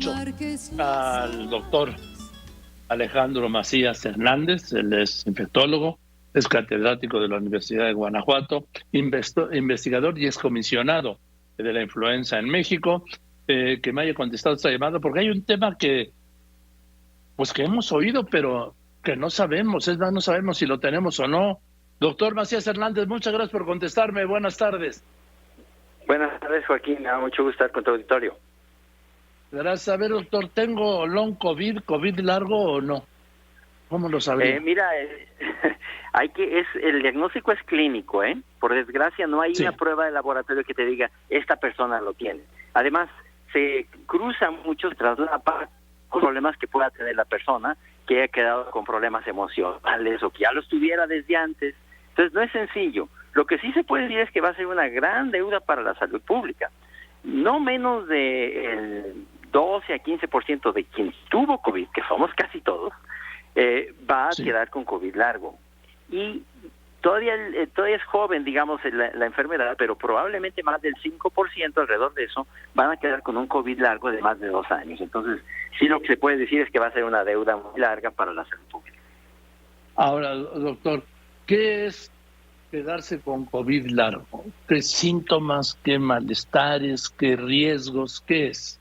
mucho al doctor Alejandro Macías Hernández. Él es infectólogo, es catedrático de la Universidad de Guanajuato, investigador y excomisionado de la influenza en México, que me haya contestado esta llamada, porque hay un tema que hemos oído, pero que no sabemos, es más, no sabemos si lo tenemos o no. Doctor Macías Hernández, muchas gracias por contestarme. Buenas tardes. Buenas tardes, Joaquín. Me da mucho gusto estar con tu auditorio. Gracias. A ver, doctor, ¿tengo long COVID largo o no? ¿Cómo lo sabría? Mira, el diagnóstico es clínico, ¿eh? Por desgracia no hay una prueba de laboratorio que te diga, esta persona lo tiene. Además, se cruzan muchos traslapan problemas que pueda tener la persona, que haya quedado con problemas emocionales o que ya los tuviera desde antes. Entonces, no es sencillo. Lo que sí se puede decir es que va a ser una gran deuda para la salud pública. No menos de el 12 a 15% de quien tuvo COVID, que somos casi todos, va a quedar con COVID largo. Y todavía es joven, digamos, la enfermedad, pero probablemente más del 5%, alrededor de eso, van a quedar con un COVID largo de más de 2 años. Entonces, sí, lo que se puede decir es que va a ser una deuda muy larga para la salud pública. Ahora, doctor, ¿qué es quedarse con COVID largo? ¿Qué síntomas, qué malestares, qué riesgos, qué es?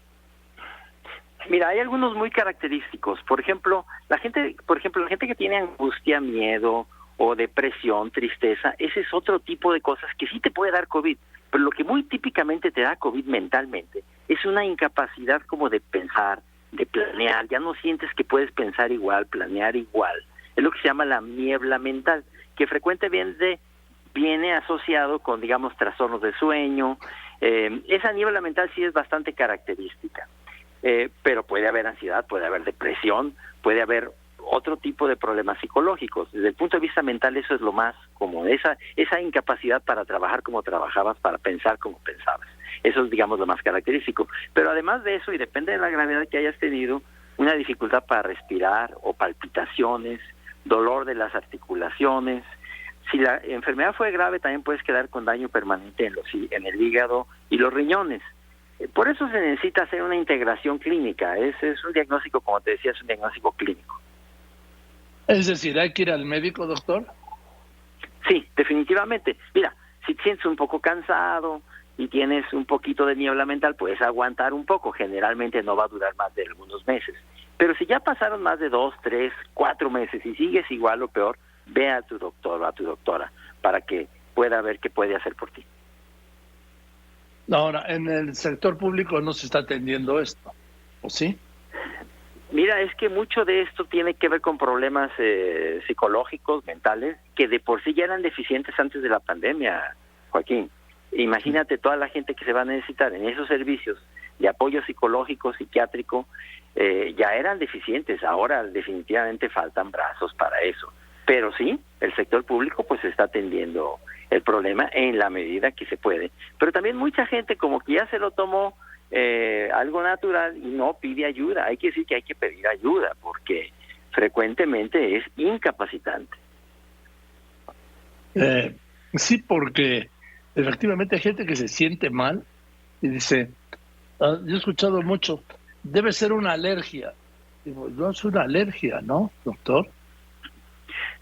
Mira, hay algunos muy característicos. Por ejemplo, la gente que tiene angustia, miedo o depresión, tristeza, ese es otro tipo de cosas que sí te puede dar COVID. Pero lo que muy típicamente te da COVID mentalmente es una incapacidad como de pensar, de planear. Ya no sientes que puedes pensar igual, planear igual. Es lo que se llama la niebla mental, que frecuentemente viene asociado con, digamos, trastornos de sueño. Esa niebla mental sí es bastante característica. Pero puede haber ansiedad, puede haber depresión, puede haber otro tipo de problemas psicológicos. Desde el punto de vista mental, eso es lo más común, esa incapacidad para trabajar como trabajabas, para pensar como pensabas. Eso es, digamos, lo más característico. Pero además de eso, y depende de la gravedad que hayas tenido, una dificultad para respirar o palpitaciones, dolor de las articulaciones. Si la enfermedad fue grave, también puedes quedar con daño permanente en el hígado y los riñones. Por eso se necesita hacer una integración clínica. Es un diagnóstico, como te decía, es un diagnóstico clínico. Es decir, ¿hay que ir al médico, doctor? Sí, definitivamente. Mira, si te sientes un poco cansado y tienes un poquito de niebla mental, puedes aguantar un poco. Generalmente no va a durar más de algunos meses. Pero si ya pasaron más de 2, 3, 4 meses y sigues igual o peor, ve a tu doctor o a tu doctora para que pueda ver qué puede hacer por ti. Ahora, en el sector público no se está atendiendo esto, ¿o sí? Mira, es que mucho de esto tiene que ver con problemas psicológicos, mentales, que de por sí ya eran deficientes antes de la pandemia, Joaquín. Imagínate toda la gente que se va a necesitar en esos servicios de apoyo psicológico, psiquiátrico, ya eran deficientes. Ahora definitivamente faltan brazos para eso. Pero sí, el sector público pues está atendiendo el problema en la medida que se puede. Pero también mucha gente como que ya se lo tomó algo natural y no pide ayuda. Hay que decir que hay que pedir ayuda porque frecuentemente es incapacitante. Sí, porque efectivamente hay gente que se siente mal y dice, yo he escuchado mucho, debe ser una alergia. Digo, no es una alergia, ¿no, doctor?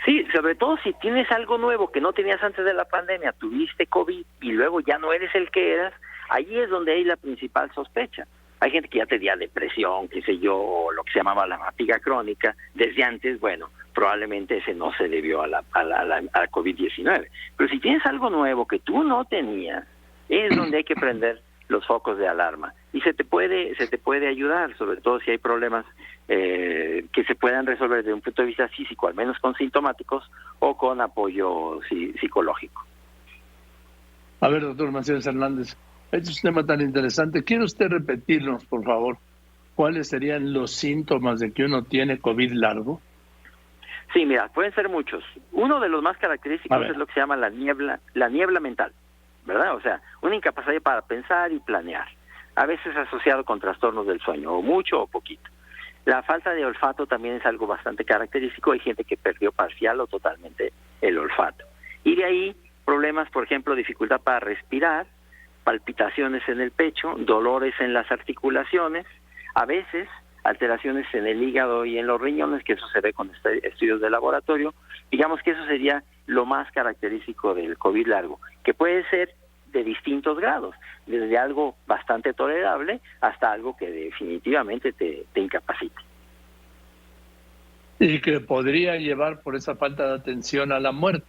Sí, sobre todo si tienes algo nuevo que no tenías antes de la pandemia, tuviste COVID y luego ya no eres el que eras, ahí es donde hay la principal sospecha. Hay gente que ya tenía depresión, qué sé yo, o lo que se llamaba la fatiga crónica, desde antes, bueno, probablemente ese no se debió a la COVID-19. Pero si tienes algo nuevo que tú no tenías, es donde hay que prender los focos de alarma. Y se te puede ayudar, sobre todo si hay problemas que se puedan resolver desde un punto de vista físico, al menos con sintomáticos, o con apoyo psicológico. A ver, doctor Macías Hernández, este es un tema tan interesante. ¿Quiere usted repetirnos, por favor, cuáles serían los síntomas de que uno tiene COVID largo? Sí, mira, pueden ser muchos. Uno de los más característicos es lo que se llama la niebla mental, ¿verdad? O sea, una incapacidad para pensar y planear, a veces asociado con trastornos del sueño, o mucho o poquito. La falta de olfato también es algo bastante característico. Hay gente que perdió parcial o totalmente el olfato. Y de ahí problemas, por ejemplo, dificultad para respirar, palpitaciones en el pecho, dolores en las articulaciones, A veces alteraciones en el hígado y en los riñones, que eso se ve con estudios de laboratorio. Digamos que eso sería lo más característico del COVID largo, que puede ser de distintos grados, desde algo bastante tolerable hasta algo que definitivamente te incapacite. Y que podría llevar por esa falta de atención a la muerte.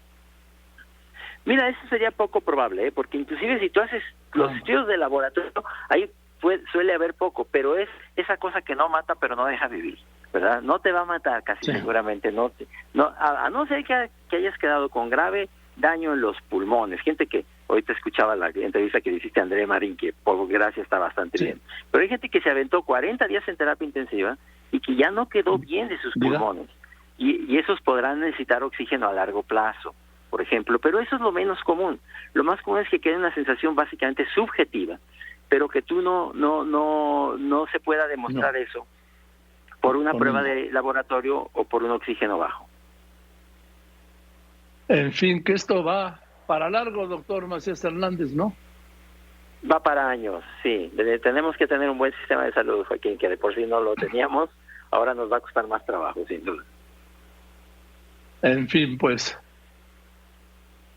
Mira, eso sería poco probable, porque inclusive si tú haces los estudios de laboratorio, ahí suele haber poco, pero es esa cosa que no mata pero no deja vivir, ¿verdad? No te va a matar casi seguramente, a no ser que hayas quedado con grave daño en los pulmones. Gente que, ahorita escuchaba la entrevista que hiciste a André Marín, que por gracia está bastante bien, pero hay gente que se aventó 40 días en terapia intensiva y que ya no quedó bien de sus pulmones, y esos podrán necesitar oxígeno a largo plazo, por ejemplo, pero eso es lo menos común. Lo más común es que quede una sensación básicamente subjetiva, pero que tú no se pueda demostrar eso por una prueba de laboratorio o por un oxígeno bajo. En fin, que esto va para largo, doctor Macías Hernández, ¿no? Va para años, sí. Tenemos que tener un buen sistema de salud, Joaquín, que de por sí no lo teníamos, ahora nos va a costar más trabajo, sin duda. En fin, pues.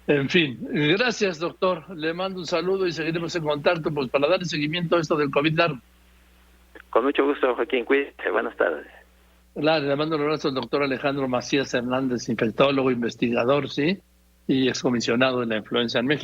En fin, gracias, doctor. Le mando un saludo y seguiremos en contacto pues para darle seguimiento a esto del COVID largo. Con mucho gusto, Joaquín. Cuídese. Buenas tardes. Claro, le mando un abrazo al doctor Alejandro Macías Hernández, infectólogo, investigador, sí, y excomisionado de la influenza en México.